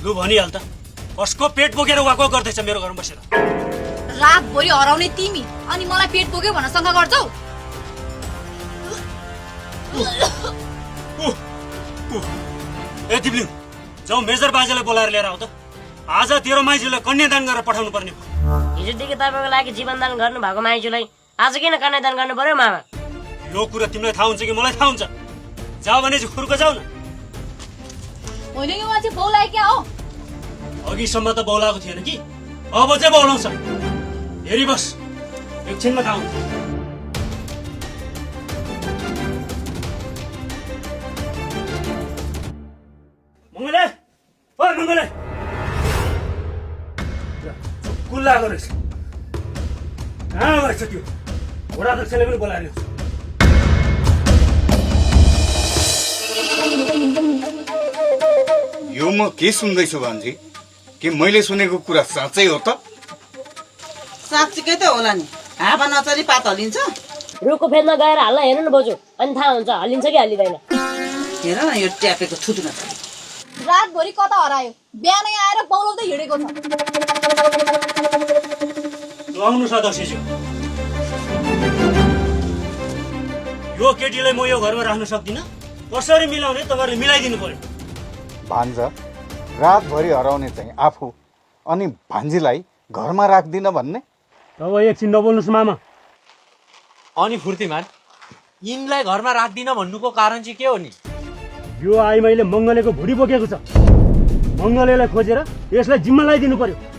लु भनिहाल त कसको पेट बोकेर वाक गर्दैछ मेरो घरमा बसेर। रातभरि हराउने तिमी अनि मलाई पेट बोक्यो भनेर शंका गर्छौ? ए दिप्लिङ, जाऊ मेजर बाजेलाई बोलाएर लिएर आऊ त। आज तेरो माइजूलाई कन्यादान गरेर पठाउनु पर्ने भयो। हिजोदेखि तपाईँको लागि जीवनदान गर्नु भएको माइजूलाई आज किन कन्यादान गर्नु पर्यो मामा? यो कुरा तिमीलाई थाहा हुन्छ कि मलाई थाहा हुन्छ? जाऊ भने चाहिँ खुर्को जाऊ न। होइन यो मान्छे बौलाए क्या हो? अघिसम्म त बौलाएको थिएन कि, अब चाहिँ बौलाउँछ। हेरी बस, एकछिनमा थाहा हुन्छ। मङ्गले, ओ मङ्गले, कुल्ला गरेछ। कहाँ गर्छ त्यो? वडाध्यक्षले पनि बोलाएर ल्याउँछ। यो म के सुन्दैछु भान्जी? के मैले सुनेको कुरा साँच्चै हो त? साँच्चीकै त होला नि। हावा नचली पात हलिन्छ। रुखको फेदमा गएर हाल्न हेर्नु न बोजू, अनि थाहा हुन्छ हल्लिन्छ कि हल्लिँदैन। हेर न यो ट्यापेको थुतु न। रातभरि कता हरायो? बिहानै आएर बौलाउँदै हिँडेको छ। आउनु सदस्यज्यू, यो केटीलाई म यो घरमा राख्न सक्दिनँ। कसरी मिलाउने तपाईँहरूले मिलाइदिनु पर्यो। भान्जा रातभरि हराउने चाहिँ आफू अनि भान्जीलाई घरमा राख्दिन भन्ने? अब एकछिन नबोल्नुहोस् मामा। अनि फुर्तिमान, यिनलाई घरमा राख्दिन भन्नुको कारण चाहिँ के हो नि? यो आइमाईले मङ्गलेको भुडी बोकेको छ। मङ्गलेलाई खोजेर यसलाई जिम्मा लगाइदिनु पर्यो।